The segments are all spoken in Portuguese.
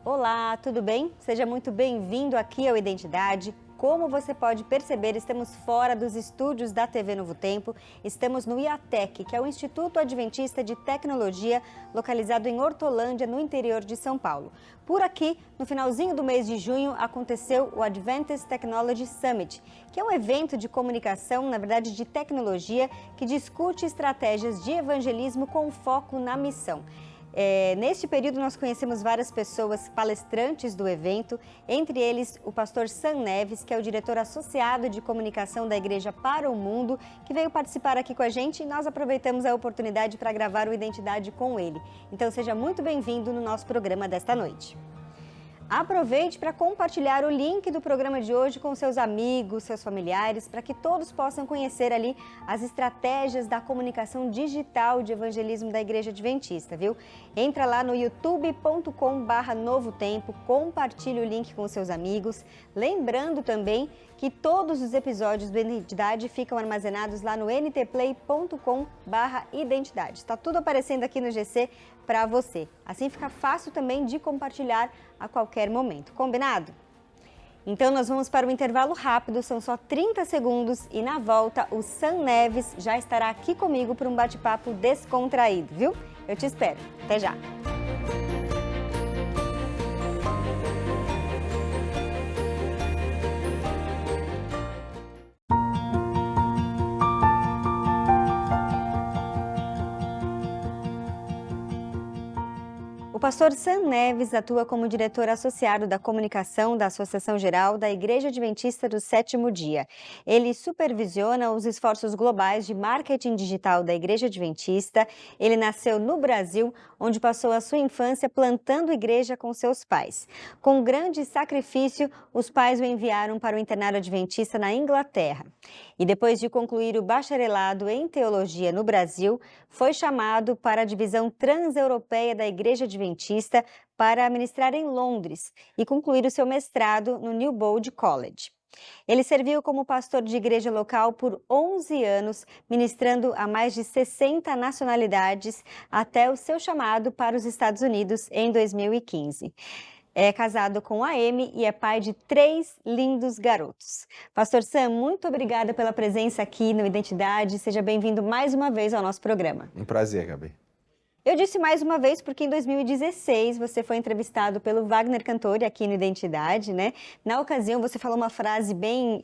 Olá, tudo bem? Seja muito bem-vindo aqui ao Identidade. Como você pode perceber, estamos fora dos estúdios da TV Novo Tempo. Estamos no IATEC, que é o Instituto Adventista de Tecnologia, localizado em Hortolândia, no interior de São Paulo. Por aqui, no finalzinho do mês de junho, aconteceu o Adventist Technology Summit, que é um evento de comunicação, na verdade de tecnologia, que discute estratégias de evangelismo com foco na missão. Neste período nós conhecemos várias pessoas palestrantes do evento, entre eles o pastor Sam Neves, que é o diretor associado de comunicação da Igreja para o Mundo, que veio participar aqui com a gente e nós aproveitamos a oportunidade para gravar o Identidade com ele. Então seja muito bem-vindo no nosso programa desta noite. Aproveite para compartilhar o link do programa de hoje com seus amigos, seus familiares, para que todos possam conhecer ali as estratégias da comunicação digital de evangelismo da Igreja Adventista, viu? Entra lá no youtube.com/novotempo, compartilhe o link com seus amigos. Lembrando também que todos os episódios do Identidade ficam armazenados lá no ntplay.com/identidade. Está tudo aparecendo aqui no GC para você. Assim fica fácil também de compartilhar a qualquer momento. Combinado? Então nós vamos para um intervalo rápido, são só 30 segundos e na volta o Sam Neves já estará aqui comigo para um bate-papo descontraído, viu? Eu te espero. Até já! O pastor Sam Neves atua como diretor associado da comunicação da Associação Geral da Igreja Adventista do Sétimo Dia. Ele supervisiona os esforços globais de marketing digital da Igreja Adventista. Ele nasceu no Brasil, onde passou a sua infância plantando igreja com seus pais. Com grande sacrifício, os pais o enviaram para o internato adventista na Inglaterra. E depois de concluir o bacharelado em teologia no Brasil, foi chamado para a divisão transeuropeia da Igreja Adventista para ministrar em Londres e concluir o seu mestrado no Newbold College. Ele serviu como pastor de igreja local por 11 anos, ministrando a mais de 60 nacionalidades até o seu chamado para os Estados Unidos em 2015. É casado com a Amy e é pai de 3 lindos garotos. Pastor Sam, muito obrigada pela presença aqui no Identidade. Seja bem-vindo mais uma vez ao nosso programa. Um prazer, Gabi. Eu disse mais uma vez porque em 2016 você foi entrevistado pelo Wagner Cantori aqui no Identidade, né? Na ocasião você falou uma frase bem...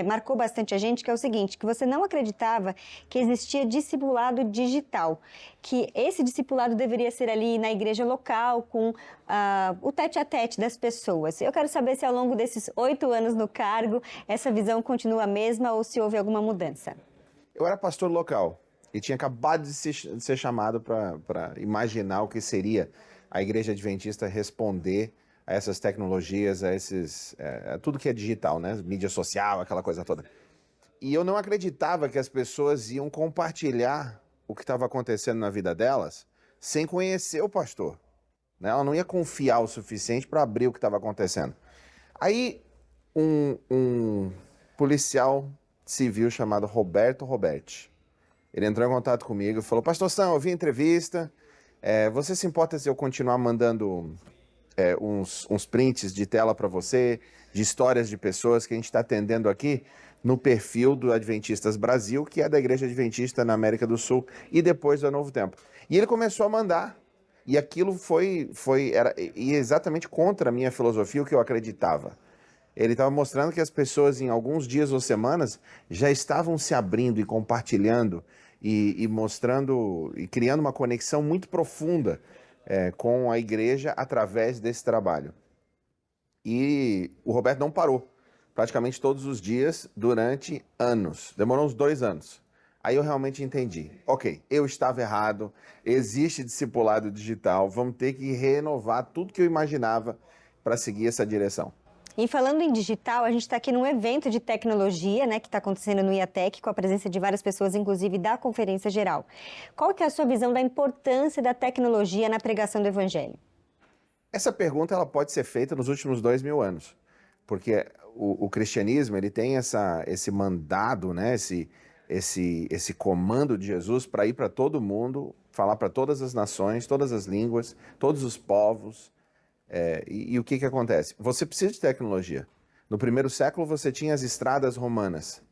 marcou bastante a gente, que é o seguinte, que você não acreditava que existia discipulado digital, que esse discipulado deveria ser ali na igreja local, com o tete-a-tete das pessoas. Eu quero saber se ao longo desses 8 anos no cargo, essa visão continua a mesma ou se houve alguma mudança. Eu era pastor local e tinha acabado de ser chamado para imaginar o que seria a igreja adventista responder a essas tecnologias, a tudo que é digital, né? Mídia social, aquela coisa toda. E eu não acreditava que as pessoas iam compartilhar o que estava acontecendo na vida delas sem conhecer o pastor, né? Ela não ia confiar o suficiente para abrir o que estava acontecendo. Aí, um policial civil chamado Roberto Roberti, ele entrou em contato comigo e falou: Pastor Sam, eu vi a entrevista, você se importa se eu continuar mandando... uns prints de tela para você, de histórias de pessoas que a gente está atendendo aqui no perfil do Adventistas Brasil, que é da Igreja Adventista na América do Sul, e depois do Novo Tempo. E ele começou a mandar, e aquilo era exatamente contra a minha filosofia, o que eu acreditava. Ele estava mostrando que as pessoas, em alguns dias ou semanas, já estavam se abrindo e compartilhando, e mostrando, e criando uma conexão muito profunda com a igreja através desse trabalho. E o Roberto não parou, praticamente todos os dias, durante anos. Demorou uns 2 anos. Aí eu realmente entendi. Ok, eu estava errado, existe discipulado digital, vamos ter que renovar tudo que eu imaginava para seguir essa direção. E falando em digital, a gente está aqui num evento de tecnologia, né, que está acontecendo no IATEC, com a presença de várias pessoas, inclusive da Conferência Geral. Qual que é a sua visão da importância da tecnologia na pregação do Evangelho? Essa pergunta ela pode ser feita nos últimos 2000 anos, porque o cristianismo ele tem esse mandado, né, esse comando de Jesus para ir para todo mundo, falar para todas as nações, todas as línguas, todos os povos, E o que acontece? Você precisa de tecnologia. No primeiro século você tinha as estradas romanas,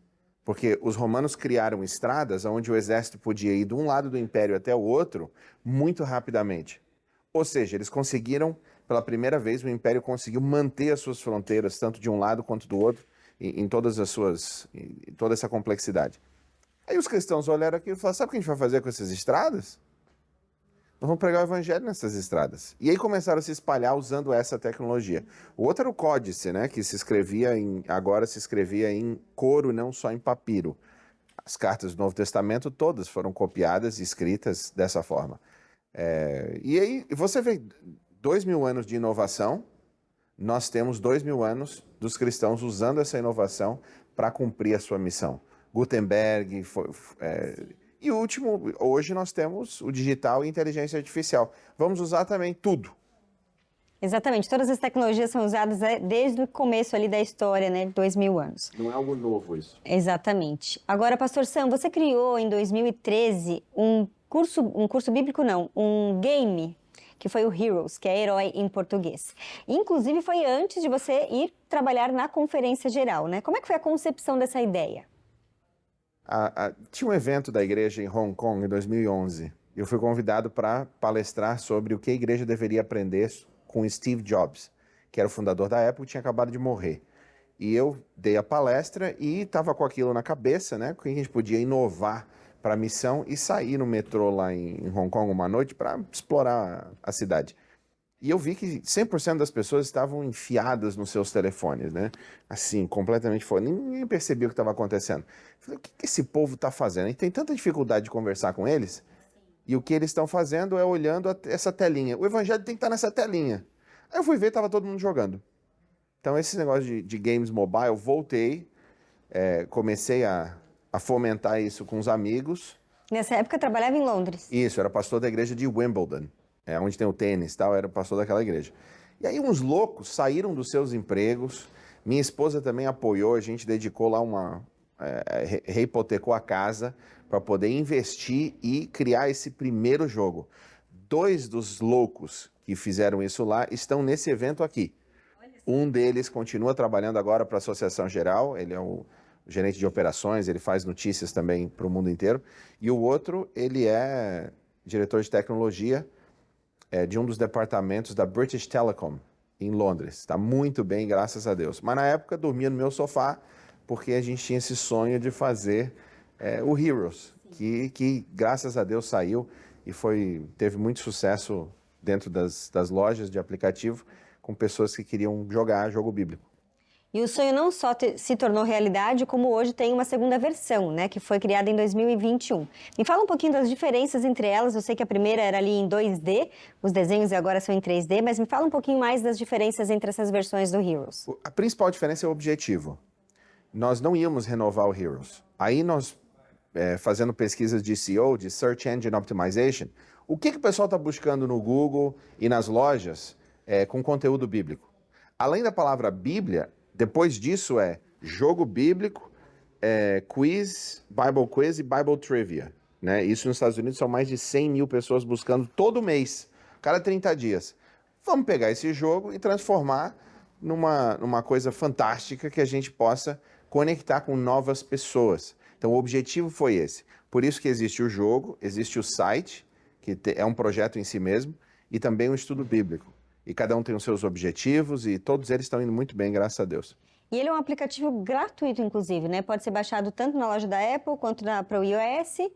porque os romanos criaram estradas onde o exército podia ir de um lado do império até o outro muito rapidamente. Ou seja, eles conseguiram, pela primeira vez, o império conseguiu manter as suas fronteiras, tanto de um lado quanto do outro, em toda essa complexidade. Aí os cristãos olharam aquilo e falaram, sabe o que a gente vai fazer com essas estradas? Nós vamos pregar o evangelho nessas estradas. E aí começaram a se espalhar usando essa tecnologia. O outro era o códice, né, que agora se escrevia em couro, não só em papiro. As cartas do Novo Testamento todas foram copiadas e escritas dessa forma. E aí você vê 2000 anos de inovação, nós temos 2000 anos dos cristãos usando essa inovação para cumprir a sua missão. Gutenberg, e o último, hoje nós temos o digital e inteligência artificial. Vamos usar também tudo. Exatamente, todas as tecnologias são usadas desde o começo ali da história, né, de 2000 anos. Não é algo novo isso. Exatamente. Agora, Pastor Sam, você criou em 2013 um curso bíblico não, um game, que foi o Heroes, que é herói em português. Inclusive foi antes de você ir trabalhar na Conferência Geral, né? Como é que foi a concepção dessa ideia? Tinha um evento da igreja em Hong Kong em 2011. Eu fui convidado para palestrar sobre o que a igreja deveria aprender com Steve Jobs, que era o fundador da Apple e tinha acabado de morrer. E eu dei a palestra e estava com aquilo na cabeça, né? Que a gente podia inovar para a missão e sair no metrô lá em Hong Kong uma noite para explorar a cidade. E eu vi que 100% das pessoas estavam enfiadas nos seus telefones, né? Assim, completamente fora. Ninguém percebia o que estava acontecendo. Eu falei, o que esse povo está fazendo? A gente tem tanta dificuldade de conversar com eles, e o que eles estão fazendo é olhando essa telinha. O evangelho tem que estar nessa telinha. Aí eu fui ver, estava todo mundo jogando. Então, esse negócio de games mobile, voltei, comecei a fomentar isso com os amigos. Nessa época eu trabalhava em Londres. Isso, era pastor da igreja de Wimbledon. Onde tem o tênis e tal, era o pastor daquela igreja. E aí uns loucos saíram dos seus empregos, minha esposa também apoiou, a gente dedicou lá reipotecou a casa para poder investir e criar esse primeiro jogo. 2 dos loucos que fizeram isso lá estão nesse evento aqui. Um deles continua trabalhando agora para a Associação Geral, ele é o gerente de operações, ele faz notícias também para o mundo inteiro. E o outro, ele é diretor de tecnologia, de um dos departamentos da British Telecom, em Londres. Está muito bem, graças a Deus. Mas na época dormia no meu sofá, porque a gente tinha esse sonho de fazer o Heroes, que graças a Deus saiu e teve muito sucesso dentro das lojas de aplicativo, com pessoas que queriam jogar jogo bíblico. E o sonho não só se tornou realidade, como hoje tem uma segunda versão, né, que foi criada em 2021. Me fala um pouquinho das diferenças entre elas. Eu sei que a primeira era ali em 2D, os desenhos agora são em 3D, mas me fala um pouquinho mais das diferenças entre essas versões do Heroes. A principal diferença é o objetivo. Nós não íamos renovar o Heroes. Aí nós, fazendo pesquisas de SEO, de Search Engine Optimization, o que o pessoal está buscando no Google e nas lojas com conteúdo bíblico? Além da palavra Bíblia, depois disso jogo bíblico, Bible Quiz e Bible Trivia. Né? Isso nos Estados Unidos são mais de 100 mil pessoas buscando todo mês, cada 30 dias. Vamos pegar esse jogo e transformar numa coisa fantástica que a gente possa conectar com novas pessoas. Então o objetivo foi esse. Por isso que existe o jogo, existe o site, que é um projeto em si mesmo, e também um estudo bíblico. E cada um tem os seus objetivos e todos eles estão indo muito bem, graças a Deus. E ele é um aplicativo gratuito, inclusive, né? Pode ser baixado tanto na loja da Apple quanto para o iOS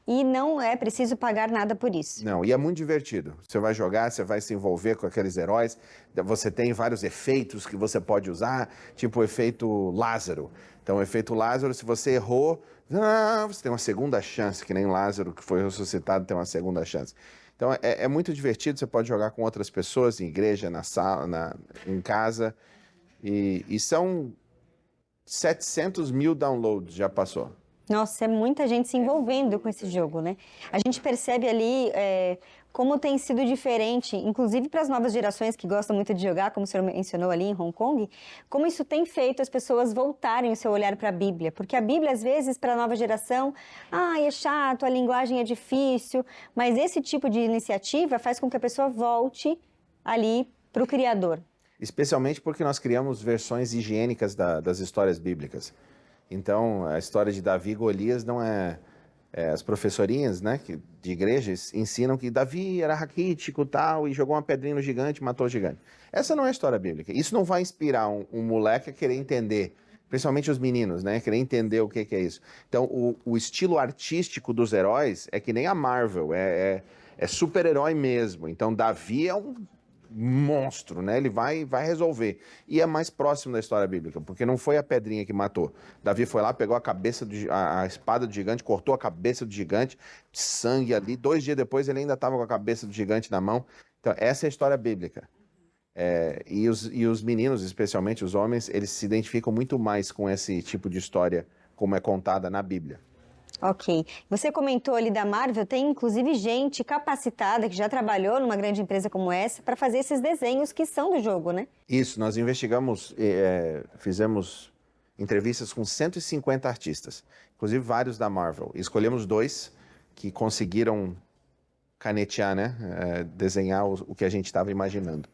e não é preciso pagar nada por isso. Não, e é muito divertido. Você vai jogar, você vai se envolver com aqueles heróis, você tem vários efeitos que você pode usar, tipo o efeito Lázaro. Então, o efeito Lázaro, se você errou, você tem uma segunda chance, que nem Lázaro, que foi ressuscitado, tem uma segunda chance. Então, é muito divertido, você pode jogar com outras pessoas, em igreja, na sala, em casa, e são 700 mil downloads, já passou. Nossa, é muita gente se envolvendo com esse jogo, né? A gente percebe ali como tem sido diferente, inclusive para as novas gerações que gostam muito de jogar, como o senhor mencionou ali em Hong Kong, como isso tem feito as pessoas voltarem o seu olhar para a Bíblia. Porque a Bíblia, às vezes, para a nova geração, é chato, a linguagem é difícil, mas esse tipo de iniciativa faz com que a pessoa volte ali para o criador. Especialmente porque nós criamos versões higiênicas das histórias bíblicas. Então, a história de Davi e Golias não é... as professorinhas, né, de igrejas ensinam que Davi era raquítico tal, e jogou uma pedrinha no gigante e matou o gigante. Essa não é a história bíblica. Isso não vai inspirar um moleque a querer entender, principalmente os meninos, né, querer entender o que é isso. Então, o estilo artístico dos heróis é que nem a Marvel, é super-herói mesmo. Então, Davi é um monstro, né? Ele vai resolver. E é mais próximo da história bíblica, porque não foi a pedrinha que matou. Davi foi lá, pegou a cabeça a espada do gigante, cortou a cabeça do gigante, sangue ali. 2 dias depois ele ainda estava com a cabeça do gigante na mão. Então, essa é a história bíblica. E os meninos, especialmente os homens, eles se identificam muito mais com esse tipo de história como é contada na Bíblia. Ok. Você comentou ali da Marvel, tem inclusive gente capacitada que já trabalhou numa grande empresa como essa para fazer esses desenhos que são do jogo, né? Isso, nós investigamos, fizemos entrevistas com 150 artistas, inclusive vários da Marvel. Escolhemos 2 que conseguiram canetear, né? Desenhar o que a gente estava imaginando.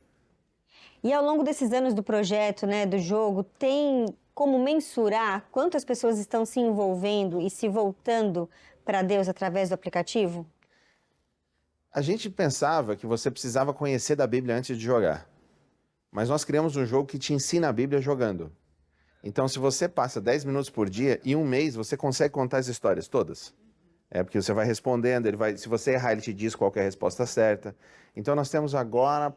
E ao longo desses anos do projeto, né, do jogo, tem como mensurar quantas pessoas estão se envolvendo e se voltando para Deus através do aplicativo? A gente pensava que você precisava conhecer da Bíblia antes de jogar, mas nós criamos um jogo que te ensina a Bíblia jogando. Então, se você passa 10 minutos por dia, em um mês você consegue contar as histórias todas. Porque você vai respondendo, se você errar, ele te diz qual que é a resposta certa. Então, nós temos agora,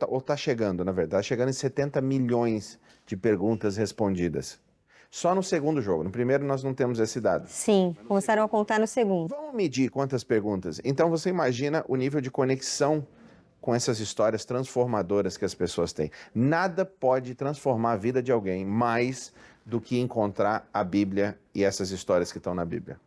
ou está chegando, na verdade, chegando em 70 milhões de perguntas respondidas. Só no segundo jogo. No primeiro, nós não temos esse dado. Sim, começaram a contar no segundo. Vamos medir quantas perguntas. Então, você imagina o nível de conexão com essas histórias transformadoras que as pessoas têm. Nada pode transformar a vida de alguém mais do que encontrar a Bíblia e essas histórias que estão na Bíblia.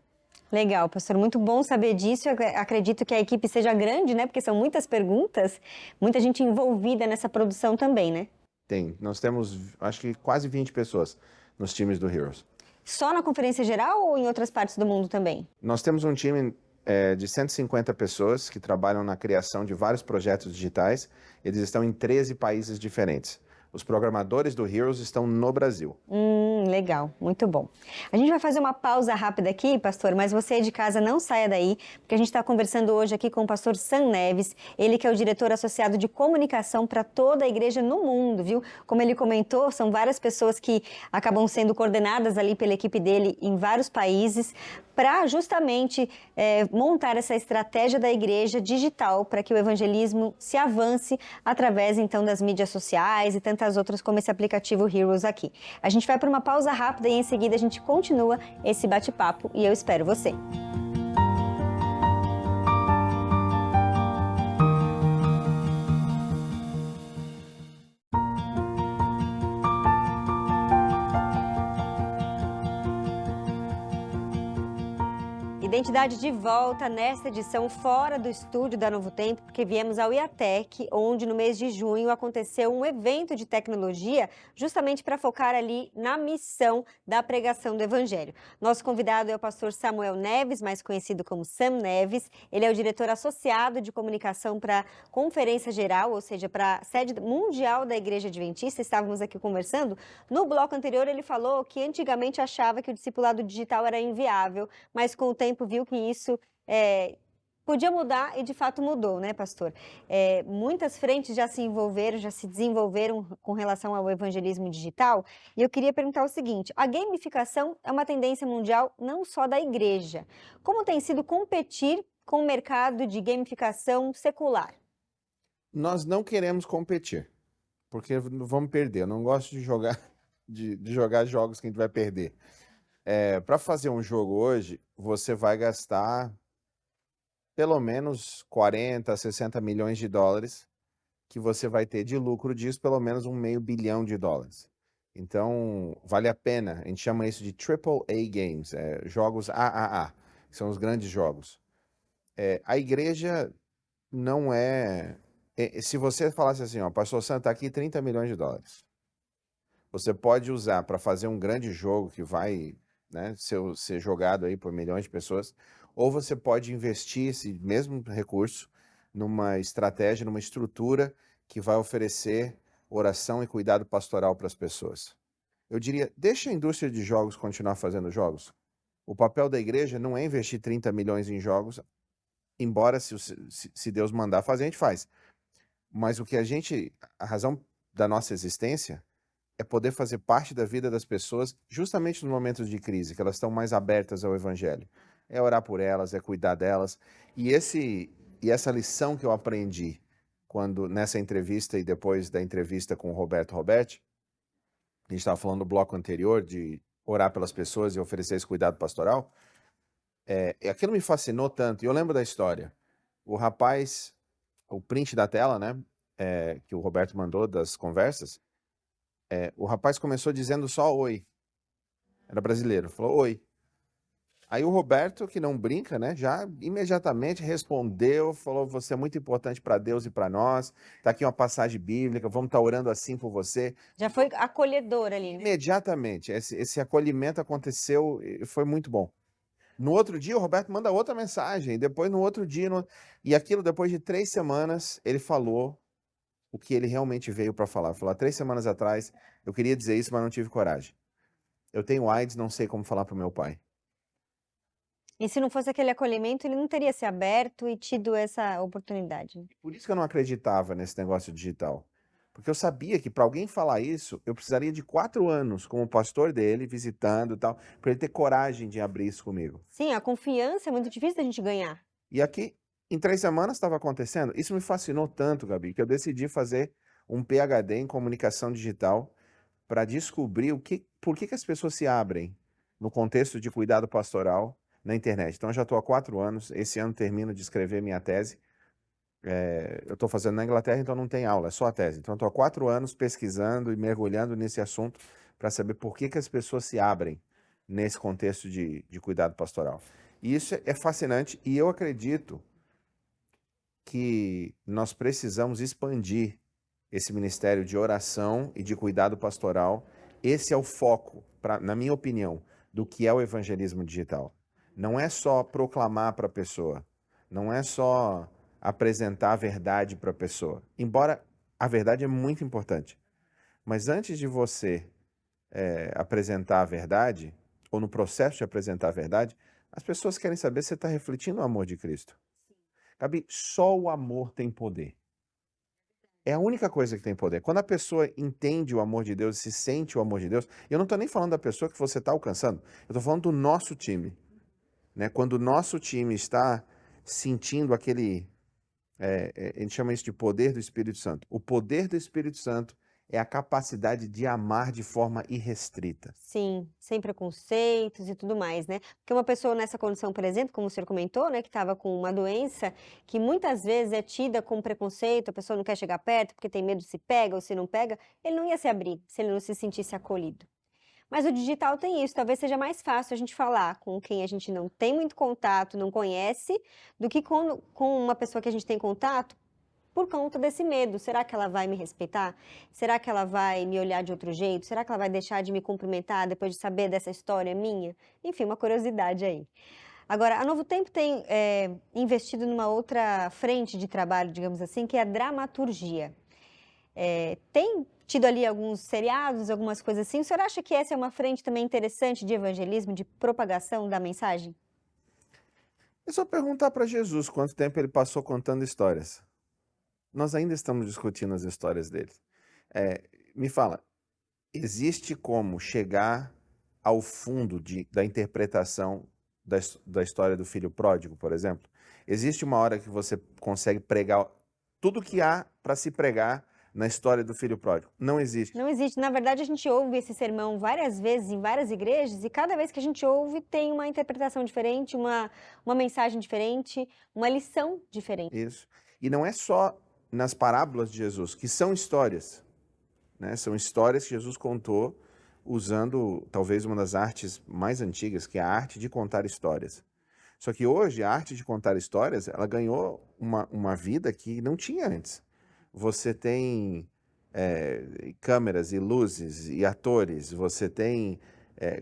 Legal, pastor, muito bom saber disso. Eu acredito que a equipe seja grande, né? Porque são muitas perguntas, muita gente envolvida nessa produção também, né? Tem. Nós temos, acho que quase 20 pessoas nos times do Heroes. Só na Conferência Geral ou em outras partes do mundo também? Nós temos um time de 150 pessoas que trabalham na criação de vários projetos digitais. Eles estão em 13 países diferentes. Os programadores do Heroes estão no Brasil. Legal, muito bom. A gente vai fazer uma pausa rápida aqui, pastor, mas você aí de casa não saia daí, porque a gente está conversando hoje aqui com o pastor Sam Neves, ele que é o diretor associado de comunicação para toda a igreja no mundo, viu? Como ele comentou, são várias pessoas que acabam sendo coordenadas ali pela equipe dele em vários países, para justamente montar essa estratégia da igreja digital para que o evangelismo se avance através então das mídias sociais e tantas outras como esse aplicativo Heroes aqui. A gente vai para uma pausa rápida e em seguida a gente continua esse bate-papo e eu espero você. Identidade de volta nesta edição fora do estúdio da Novo Tempo, porque viemos ao IATEC, onde no mês de junho aconteceu um evento de tecnologia justamente para focar ali na missão da pregação do Evangelho. Nosso convidado é o pastor Samuel Neves, mais conhecido como Sam Neves. Ele é o diretor associado de comunicação para a Conferência Geral, ou seja, para a sede mundial da Igreja Adventista. Estávamos aqui conversando. No bloco anterior ele falou que antigamente achava que o discipulado digital era inviável, mas com o tempo viu que isso podia mudar e de fato mudou, né, pastor? Muitas frentes já se envolveram, já se desenvolveram com relação ao evangelismo digital. E eu queria perguntar o seguinte: a gamificação é uma tendência mundial não só da igreja. Como tem sido competir com o mercado de gamificação secular? Nós não queremos competir, porque vamos perder. Eu não gosto de jogar, de jogar jogos que a gente vai perder. Para fazer um jogo hoje, você vai gastar pelo menos 40 a 60 milhões de dólares, que você vai ter de lucro disso pelo menos $500 bilhão. Então, vale a pena. A gente chama isso de AAA Games, jogos AAA, que são os grandes jogos. A igreja não é... Se você falasse assim, ó, pastor Sam, tá aqui 30 milhões de dólares. Você pode usar para fazer um grande jogo que vai... né, ser jogado aí por milhões de pessoas, ou você pode investir esse mesmo recurso numa estratégia, numa estrutura que vai oferecer oração e cuidado pastoral para as pessoas. Eu diria, deixa a indústria de jogos continuar fazendo jogos. O papel da igreja não é investir 30 milhões em jogos, embora se Deus mandar fazer, a gente faz. Mas a razão da nossa existência é poder fazer parte da vida das pessoas justamente nos momentos de crise, que elas estão mais abertas ao evangelho. É orar por elas, é cuidar delas. E essa lição que eu aprendi quando nessa entrevista e depois da entrevista com o Roberto Roberti, a gente estava falando no bloco anterior de orar pelas pessoas e oferecer esse cuidado pastoral, aquilo me fascinou tanto. E eu lembro da história. O rapaz, o print da tela, né, que o Roberto mandou das conversas, o rapaz começou dizendo só oi. Era brasileiro, falou oi. Aí o Roberto, que não brinca, né, já imediatamente respondeu, falou: você é muito importante para Deus e para nós. Tá aqui uma passagem bíblica, vamos estar orando assim por você. Já foi acolhedor ali, né? Imediatamente, esse acolhimento aconteceu e foi muito bom. No outro dia, o Roberto manda outra mensagem, depois no outro dia, e aquilo depois de 3 semanas, ele falou o que ele realmente veio para falar. Falou: há 3 semanas atrás, eu queria dizer isso, mas não tive coragem. Eu tenho AIDS, não sei como falar para o meu pai. E se não fosse aquele acolhimento, ele não teria se aberto e tido essa oportunidade, né? Por isso que eu não acreditava nesse negócio digital. Porque eu sabia que para alguém falar isso, eu precisaria de 4 anos como pastor dele, visitando e tal, para ele ter coragem de abrir isso comigo. Sim, a confiança é muito difícil da gente ganhar. E aqui, em 3 semanas, estava acontecendo. Isso me fascinou tanto, Gabi, que eu decidi fazer um PhD em comunicação digital para descobrir por que as pessoas se abrem no contexto de cuidado pastoral na internet. Então, eu já estou há 4 anos. Esse ano termino de escrever minha tese. Eu estou fazendo na Inglaterra, então não tem aula, é só a tese. Então, estou há 4 anos pesquisando e mergulhando nesse assunto para saber por que as pessoas se abrem nesse contexto de cuidado pastoral. E isso é fascinante e eu acredito que nós precisamos expandir esse ministério de oração e de cuidado pastoral. Esse é o foco, na minha opinião, do que é o evangelismo digital. Não é só proclamar para a pessoa, não é só apresentar a verdade para a pessoa, embora a verdade é muito importante. Mas antes de você apresentar a verdade, ou no processo de apresentar a verdade, as pessoas querem saber se você está refletindo o amor de Cristo. Gabi, só o amor tem poder. É a única coisa que tem poder. Quando a pessoa entende o amor de Deus e se sente o amor de Deus, eu não estou nem falando da pessoa que você está alcançando, eu estou falando do nosso time. Né? Quando o nosso time está sentindo aquele, a gente chama isso de poder do Espírito Santo. O poder do Espírito Santo é a capacidade de amar de forma irrestrita. Sim, sem preconceitos e tudo mais, né? Porque uma pessoa nessa condição, por exemplo, como o senhor comentou, né, que estava com uma doença que muitas vezes é tida com preconceito, a pessoa não quer chegar perto porque tem medo se pega ou se não pega, ele não ia se abrir se ele não se sentisse acolhido. Mas o digital tem isso, talvez seja mais fácil a gente falar com quem a gente não tem muito contato, não conhece, do que com uma pessoa que a gente tem contato por conta desse medo. Será que ela vai me respeitar? Será que ela vai me olhar de outro jeito? Será que ela vai deixar de me cumprimentar depois de saber dessa história minha? Enfim, uma curiosidade aí. Agora, a Novo Tempo tem investido numa outra frente de trabalho, digamos assim, que é a dramaturgia. Tem tido ali alguns seriados, algumas coisas assim. O senhor acha que essa é uma frente também interessante de evangelismo, de propagação da mensagem? É só perguntar para Jesus quanto tempo ele passou contando histórias. Nós ainda estamos discutindo as histórias dele. Me fala, existe como chegar ao fundo da interpretação da história do filho pródigo, por exemplo? Existe uma hora que você consegue pregar tudo que há para se pregar na história do filho pródigo? Não existe. Não existe. Na verdade, a gente ouve esse sermão várias vezes em várias igrejas e cada vez que a gente ouve tem uma interpretação diferente, uma mensagem diferente, uma lição diferente. Isso. E não é só nas parábolas de Jesus, que são histórias, né? São histórias que Jesus contou usando talvez uma das artes mais antigas, que é a arte de contar histórias. Só que hoje a arte de contar histórias, ela ganhou uma vida que não tinha antes. Você tem câmeras e luzes e atores, você tem...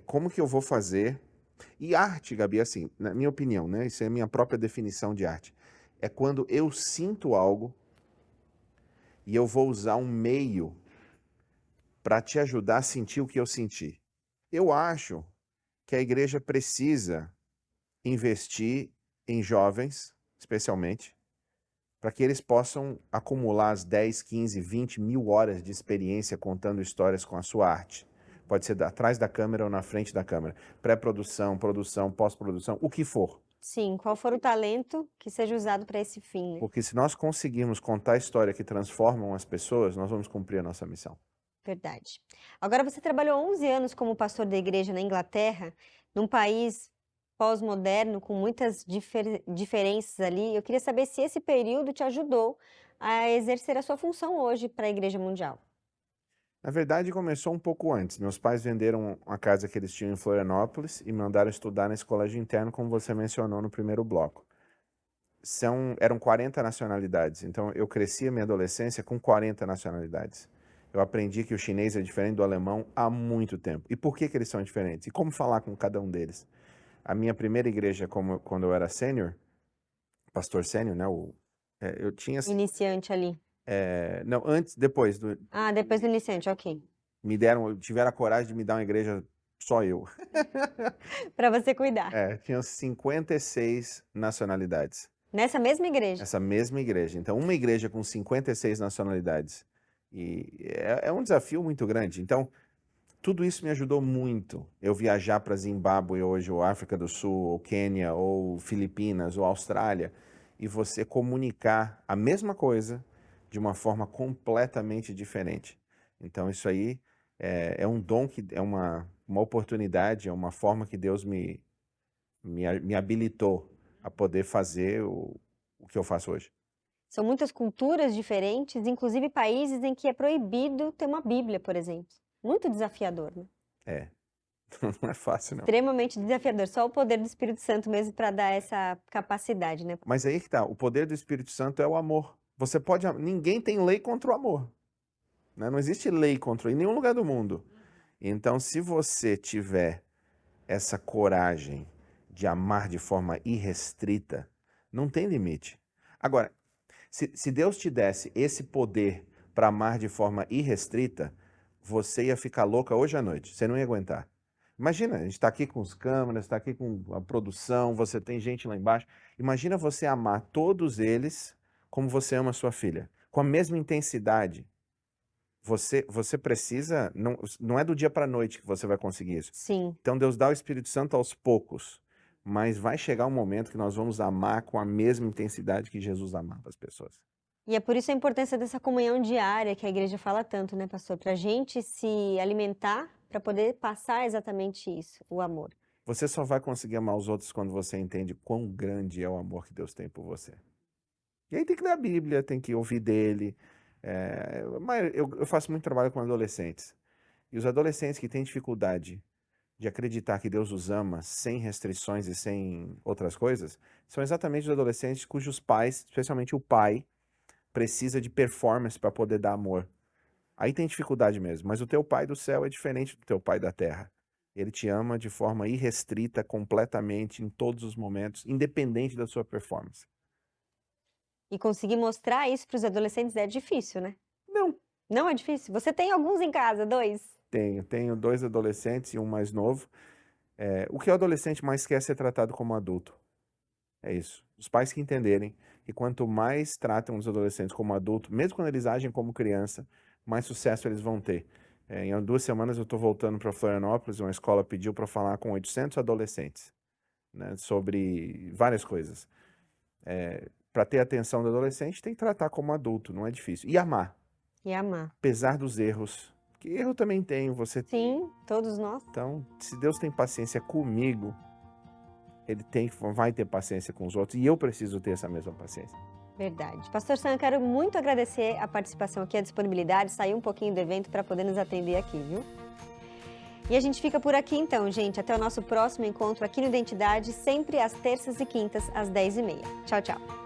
como que eu vou fazer? E arte, Gabi, assim, na minha opinião, né? Isso é a minha própria definição de arte. É quando eu sinto algo e eu vou usar um meio para te ajudar a sentir o que eu senti. Eu acho que a igreja precisa investir em jovens, especialmente, para que eles possam acumular as 10, 15, 20 mil horas de experiência contando histórias com a sua arte. Pode ser atrás da câmera ou na frente da câmera. Pré-produção, produção, pós-produção, o que for. Sim, qual for o talento que seja usado para esse fim, né? Porque se nós conseguirmos contar a história que transformam as pessoas, nós vamos cumprir a nossa missão. Verdade. Agora, você trabalhou 11 anos como pastor da igreja na Inglaterra, num país pós-moderno, com muitas diferenças ali. Eu queria saber se esse período te ajudou a exercer a sua função hoje para a Igreja Mundial. Na verdade, começou um pouco antes. Meus pais venderam a casa que eles tinham em Florianópolis e me mandaram estudar nesse colégio interno, como você mencionou no primeiro bloco. Eram 40 nacionalidades, então eu cresci a minha adolescência com 40 nacionalidades. Eu aprendi que o chinês é diferente do alemão há muito tempo. E por que eles são diferentes? E como falar com cada um deles? A minha primeira igreja, quando eu era sênior, pastor sênior, né? Eu tinha... Iniciante ali. não, depois. Ah, depois do iniciante, ok. Tiveram a coragem de me dar uma igreja só eu. Para você cuidar. Tinham 56 nacionalidades. Nessa mesma igreja? Essa mesma igreja. Então, uma igreja com 56 nacionalidades. E é um desafio muito grande. Então, tudo isso me ajudou muito. Eu viajar para Zimbábue hoje, ou África do Sul, ou Quênia, ou Filipinas, ou Austrália, e você comunicar a mesma coisa de uma forma completamente diferente. Então, isso aí é um dom, é uma oportunidade, é uma forma que Deus me habilitou a poder fazer o que eu faço hoje. São muitas culturas diferentes, inclusive países em que é proibido ter uma Bíblia, por exemplo. Muito desafiador, né? Não é fácil, não. Extremamente desafiador. Só o poder do Espírito Santo mesmo para dar essa capacidade, né? Mas aí que tá, o poder do Espírito Santo é o amor. Ninguém tem lei contra o amor. Né? Não existe lei contra em nenhum lugar do mundo. Então, se você tiver essa coragem de amar de forma irrestrita, não tem limite. Agora, se Deus te desse esse poder para amar de forma irrestrita, você ia ficar louca hoje à noite. Você não ia aguentar. Imagina, a gente está aqui com as câmeras, está aqui com a produção, você tem gente lá embaixo. Imagina você amar todos eles como você ama a sua filha, com a mesma intensidade. Você precisa, não é do dia para a noite que você vai conseguir isso. Sim. Então Deus dá o Espírito Santo aos poucos, mas vai chegar um momento que nós vamos amar com a mesma intensidade que Jesus amava as pessoas. E é por isso a importância dessa comunhão diária que a igreja fala tanto, né, pastor? Para a gente se alimentar, para poder passar exatamente isso, o amor. Você só vai conseguir amar os outros quando você entende quão grande é o amor que Deus tem por você. E aí tem que ler a Bíblia, tem que ouvir dele. Mas eu faço muito trabalho com adolescentes. E os adolescentes que têm dificuldade de acreditar que Deus os ama sem restrições e sem outras coisas, são exatamente os adolescentes cujos pais, especialmente o pai, precisa de performance para poder dar amor. Aí tem dificuldade mesmo, mas o teu pai do céu é diferente do teu pai da terra. Ele te ama de forma irrestrita, completamente, em todos os momentos, independente da sua performance. E conseguir mostrar isso para os adolescentes é difícil, né? Não. Não é difícil? Você tem alguns em casa, 2? Tenho 2 adolescentes e um mais novo. O que o adolescente mais quer é ser tratado como adulto. É isso. Os pais que entenderem que quanto mais tratam os adolescentes como adulto, mesmo quando eles agem como criança, mais sucesso eles vão ter. Em 2 semanas eu estou voltando para Florianópolis, uma escola pediu para falar com 800 adolescentes, né, sobre várias coisas. Para ter a atenção do adolescente, tem que tratar como adulto, não é difícil. E amar. E amar. Apesar dos erros. Que erro também tenho, você tem. Sim, todos nós. Então, se Deus tem paciência comigo, Ele vai ter paciência com os outros. E eu preciso ter essa mesma paciência. Verdade. Pastor Sam, quero muito agradecer a participação aqui, a disponibilidade, sair um pouquinho do evento para poder nos atender aqui, viu? E a gente fica por aqui então, gente. Até o nosso próximo encontro aqui no Identidade, sempre às terças e quintas, às 10h30. Tchau, tchau.